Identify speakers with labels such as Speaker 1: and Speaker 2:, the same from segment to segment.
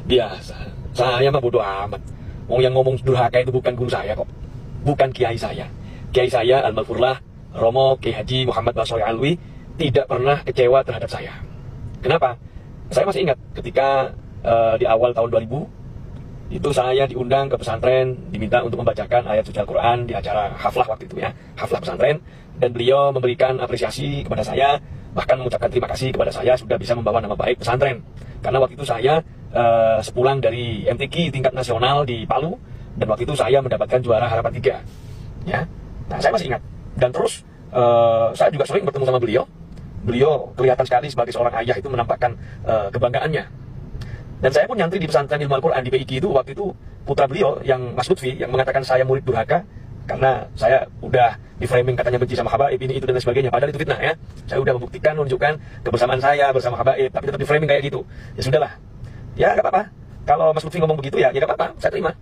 Speaker 1: Biasa, saya mah bodoh amat. Yang ngomong durhaka itu bukan guru saya kok, bukan kiai saya. Kiai saya Al-Maghfurlah Romo Kiai Haji Muhammad Basori Alwi tidak pernah kecewa terhadap saya. Kenapa? Saya masih ingat ketika di awal tahun 2000 itu saya diundang ke pesantren, diminta untuk membacakan ayat suci Al-Quran di acara haflah waktu itu ya, haflah pesantren, dan beliau memberikan apresiasi kepada saya, bahkan mengucapkan terima kasih kepada saya sudah bisa membawa nama baik pesantren. Karena waktu itu saya sepulang dari MTQ tingkat nasional di Palu, dan waktu itu saya mendapatkan juara harapan 3 ya. Nah, saya masih ingat, dan terus saya juga sering bertemu sama beliau. Beliau kelihatan sekali sebagai seorang ayah itu menampakkan kebanggaannya. Dan saya pun nyantri di pesantren ilmu Al-Quran di PIQ itu, waktu itu putra beliau yang Mas Lutfi yang mengatakan saya murid durhaka karena saya udah di framing katanya benci sama habaib ini itu dan sebagainya, padahal itu fitnah ya. Saya udah membuktikan, menunjukkan kebersamaan saya bersama habaib, tapi tetap di framing kayak gitu. Ya sudahlah, ya gak apa-apa. Kalau Mas Lutfi ngomong begitu ya gak apa-apa, saya terima.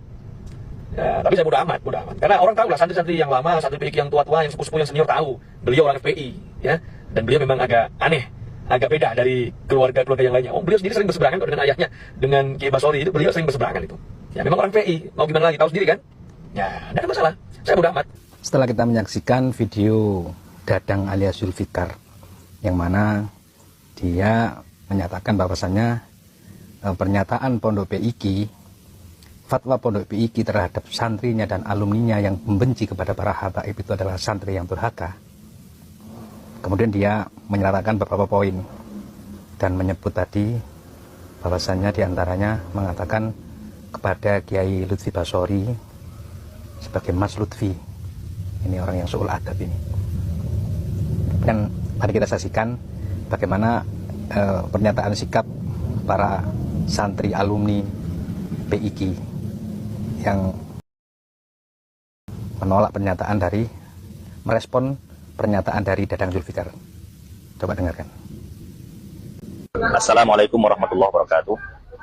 Speaker 1: Ya, tapi saya bodo amat, bodo amat. Karena orang tahu lah, santri-santri yang lama, santri PIQ yang tua-tua, yang sepuh-sepuh, yang senior tahu beliau orang FPI ya. Dan beliau memang agak aneh, agak beda dari keluarga-keluarga yang lainnya. Beliau sendiri sering berseberangan kok dengan ayahnya, dengan Kiai Basori itu beliau sering berseberangan itu. Ya memang orang PI, mau gimana lagi, tahu sendiri kan? Ya, tidak ada masalah. Saya bodo amat.
Speaker 2: Setelah kita menyaksikan video Dadang alias Zulfikar, yang mana dia menyatakan bahwasannya pernyataan Pondok PIQ, fatwa Pondok PIQ terhadap santrinya dan alumninya yang membenci kepada para habaib itu adalah santri yang durhaka. Kemudian dia menyatakan beberapa poin dan menyebut tadi bahwasannya diantaranya mengatakan kepada Kiai Lutfi Basori sebagai Mas Lutfi, ini orang yang suul adab ini. Dan mari kita saksikan bagaimana pernyataan sikap para santri alumni PIQ yang menolak pernyataan dari, merespon pernyataan dari Dadang Zulfikar. Coba dengarkan.
Speaker 3: Assalamualaikum warahmatullahi wabarakatuh.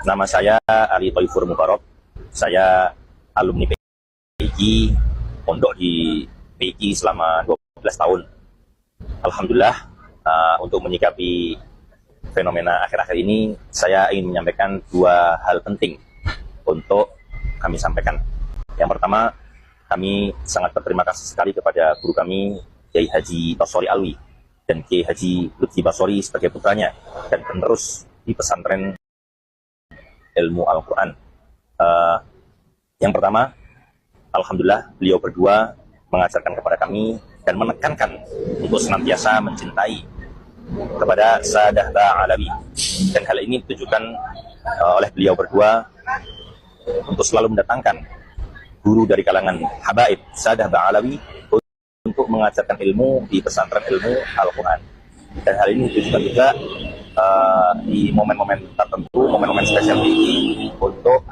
Speaker 3: Nama saya Ali Toifur Mubarok. Saya alumni PIQ, pondok di PIQ selama 12 tahun. Alhamdulillah, untuk menyikapi fenomena akhir-akhir ini, saya ingin menyampaikan 2 hal penting untuk kami sampaikan. Yang pertama, kami sangat berterima kasih sekali kepada guru kami, Kiai Haji Basori Alwi dan Kiai Haji Lutfi Basori sebagai putranya dan penerus di pesantren ilmu Al-Quran. Yang pertama, alhamdulillah beliau berdua mengajarkan kepada kami dan menekankan untuk senantiasa mencintai kepada Sadah Ba'alawi, dan hal ini ditujukan oleh beliau berdua untuk selalu mendatangkan guru dari kalangan habaib Sadah Ba'alawi untuk mengajarkan ilmu di pesantren ilmu Al-Quran. Dan hal ini ditujukan juga di momen-momen tertentu, momen-momen spesial ini untuk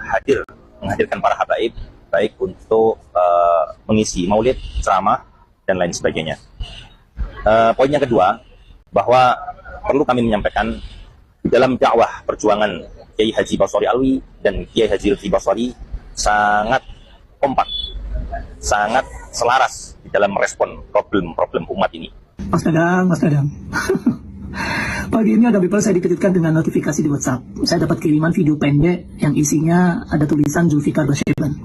Speaker 3: menghadirkan para habaib, baik untuk mengisi maulid, ceramah, dan lain sebagainya. Poin yang kedua, bahwa perlu kami menyampaikan di dalam dakwah perjuangan Kiai Haji Basori Alwi dan Kiai Haji Lutfi Basori sangat kompak, sangat selaras di dalam merespon problem-problem umat ini.
Speaker 4: Mas Dadang. Pagi ini ada beberapa saya dikejutkan dengan notifikasi di WhatsApp. Saya dapat kiriman video pendek yang isinya ada tulisan Zulfikar Basyeban,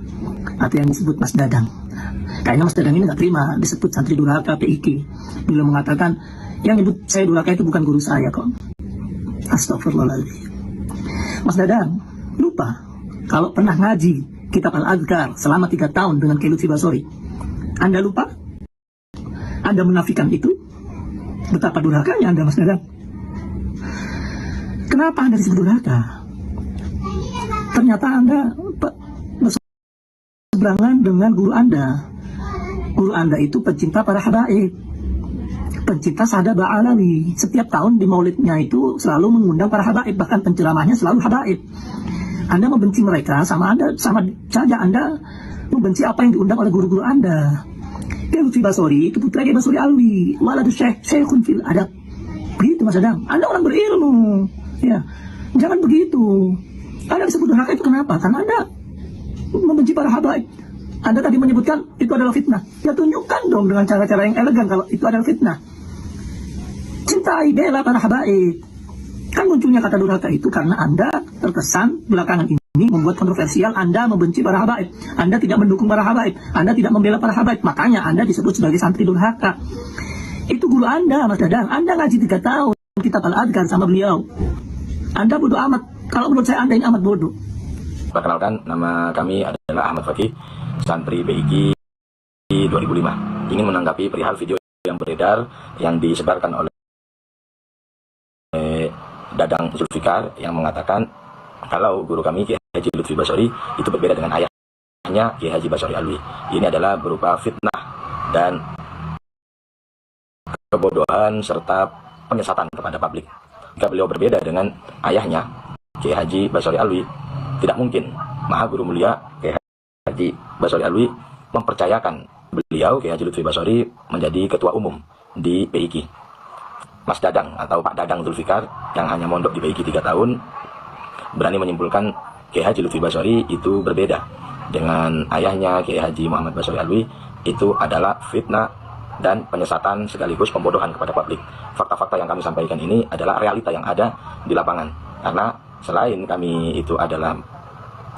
Speaker 4: atau yang disebut Mas Dadang. Kayaknya Mas Dadang ini nggak terima disebut santri durhaka PIQ. Beliau mengatakan yang nyebut saya durhaka itu bukan guru saya kok. Astagfirullahaladzim. Mas Dadang lupa kalau pernah ngaji kitab Al-Adhkar selama 3 tahun dengan Kiai Lutfi Basori. Anda lupa? Anda menafikan itu? Betapa durhakanya Anda, Mas Dadang. Kenapa Anda disebut durhaka? Ternyata Anda berseberangan dengan guru Anda. Guru Anda itu pencinta para habaib, pencinta Sadah Ba'alawi. Setiap tahun di maulidnya itu selalu mengundang para habaib, bahkan penceramahnya selalu habaib. Anda membenci mereka, sama saja Anda membenci apa yang diundang oleh guru-guru Anda. Kiai Lutfi Basori itu putra Kiai Basori Alwi, waladu syekhun fil adab. Begitu Mas Dadang, Anda orang berilmu. Ya, jangan begitu. Anda disebut durhaka itu kenapa? Karena Anda membenci para habaib. Anda tadi menyebutkan itu adalah fitnah. Ya tunjukkan dong dengan cara-cara yang elegan kalau itu adalah fitnah. Cintai, bela para habaib. Kan munculnya kata durhaka itu karena Anda terkesan belakangan ini membuat kontroversial, Anda membenci para habaib, Anda tidak mendukung para habaib, Anda tidak membela para habaib, makanya Anda disebut sebagai santri durhaka. Itu guru Anda, Mas Dadang. Anda ngaji 3 tahun kitab Al-Adhkar sama beliau. Anda bodoh amat. Kalau menurut saya Anda ini amat bodoh.
Speaker 3: Perkenalkan, nama kami adalah Ahmad Fakih, santri PIK 2005. Ingin menanggapi perihal video yang beredar yang disebarkan oleh Dadang Zulfikar yang mengatakan kalau guru kami Kiai Haji Lutfi Basori itu berbeda dengan ayahnya Kiai Haji Basori Alwi. Ini adalah berupa fitnah dan kebodohan serta penyesatan kepada publik. Jika beliau berbeda dengan ayahnya Kiai Haji Basori Alwi, tidak mungkin Maha Guru Mulia Kiai Haji Basori Alwi mempercayakan beliau Kiai Haji Lutfi Basori menjadi ketua umum di PIK. Mas Dadang atau Pak Dadang Zulfikar yang hanya mondok di PIK 3 tahun berani menyimpulkan Kiai Haji Lutfi Basori itu berbeda dengan ayahnya Kiai Haji Muhammad Basori Alwi. Itu adalah fitnah dan penyesatan sekaligus pembodohan kepada publik. Fakta-fakta yang kami sampaikan ini adalah realita yang ada di lapangan. Karena selain kami itu adalah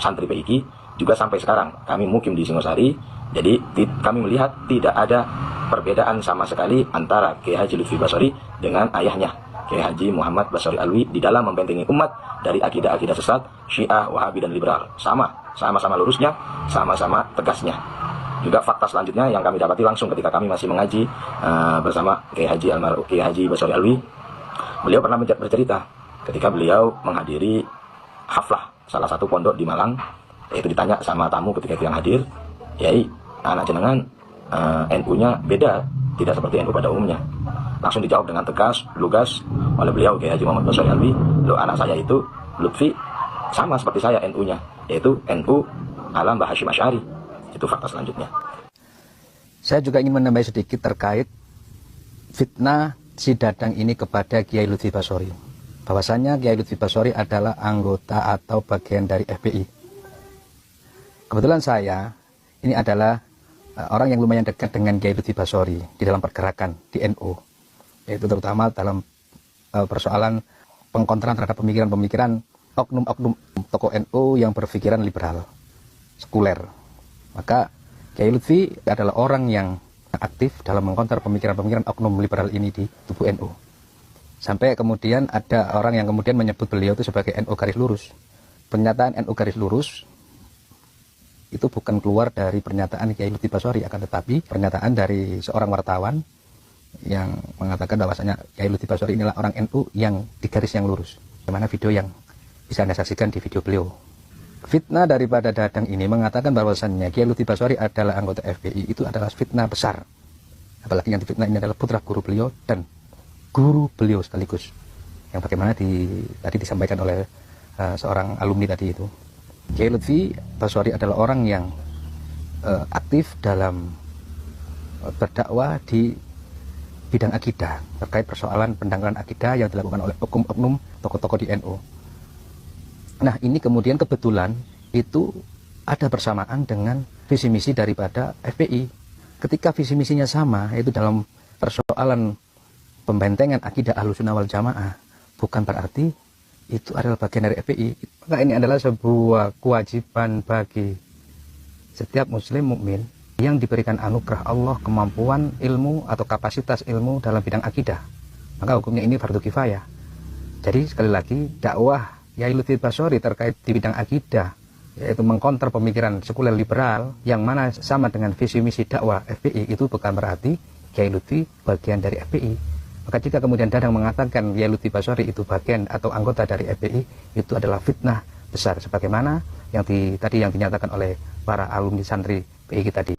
Speaker 3: santri PIK, juga sampai sekarang kami mukim di Singosari. Jadi kami melihat tidak ada perbedaan sama sekali antara Kiai Haji Lutfi Basori dengan ayahnya Kiai Haji Muhammad Basori Alwi di dalam membentengi umat dari akidah-akidah sesat Syiah, Wahabi, dan liberal. Sama-sama lurusnya, sama-sama tegasnya. Juga fakta selanjutnya yang kami dapati langsung ketika kami masih mengaji bersama Kiai Haji Basori Alwi. Beliau pernah bercerita ketika beliau menghadiri haflah salah satu pondok di Malang, yaitu ditanya sama tamu ketika itu yang hadir, "Yai, anak jenengan NU-nya beda, tidak seperti NU pada umumnya." Langsung dijawab dengan tegas, lugas oleh beliau Kiai Haji Muhammad Basori Alwi, "Loh, anak saya itu Lutfi sama seperti saya NU-nya, yaitu NU ala Mbah Hasyim Asy'ari." Itu fakta selanjutnya.
Speaker 2: Saya juga ingin menambah sedikit terkait fitnah si Dadang ini kepada Kiai Lutfi Basori. Bahwasanya Kiai Lutfi Basori adalah anggota atau bagian dari FPI. Kebetulan saya ini adalah orang yang lumayan dekat dengan Kiai Lutfi Basori di dalam pergerakan di NU, yaitu terutama dalam persoalan pengkontraan terhadap pemikiran-pemikiran oknum-oknum tokoh NU yang berpikiran liberal, sekuler. Maka Kiai Lutfi adalah orang yang aktif dalam mengkonter pemikiran-pemikiran oknum liberal ini di tubuh NU. Sampai kemudian ada orang yang kemudian menyebut beliau itu sebagai NU garis lurus. Pernyataan NU garis lurus itu bukan keluar dari pernyataan Kiai Lutfi Basori, akan tetapi pernyataan dari seorang wartawan yang mengatakan bahwasanya Kiai Lutfi Basori inilah orang NU yang di garis yang lurus. Bagaimana video yang bisa Anda saksikan di video beliau. Fitnah daripada Dadang ini mengatakan bahwasannya Kiai Lutfi Basori adalah anggota FPI, itu adalah fitnah besar. Apalagi yang difitnah ini adalah putra guru beliau dan guru beliau sekaligus. Yang bagaimana tadi disampaikan oleh seorang alumni tadi itu. Kiai Lutfi Basori adalah orang yang aktif dalam berdakwah di bidang akidah terkait persoalan pendangkalan akidah yang dilakukan oleh oknum tokoh-tokoh di NU. Nah, ini kemudian kebetulan itu ada bersamaan dengan visi misi daripada FPI. Ketika visi misinya sama, yaitu dalam persoalan pembentengan akidah Ahlussunnah wal Jamaah, bukan berarti itu adalah bagian dari FPI. Maka ini adalah sebuah kewajiban bagi setiap muslim mukmin yang diberikan anugerah Allah kemampuan ilmu atau kapasitas ilmu dalam bidang akidah. Maka hukumnya ini fardu kifayah. Jadi sekali lagi dakwah Kiai Lutfi Basori terkait di bidang akidah, yaitu mengkonter pemikiran sekuler liberal yang mana sama dengan visi misi dakwah FPI, itu bukan berarti Kiai Lutfi bagian dari FPI. Maka jika kemudian Dadang mengatakan Kiai Lutfi Basori itu bagian atau anggota dari FPI, itu adalah fitnah besar sebagaimana yang tadi yang dinyatakan oleh para alumni santri PIK tadi.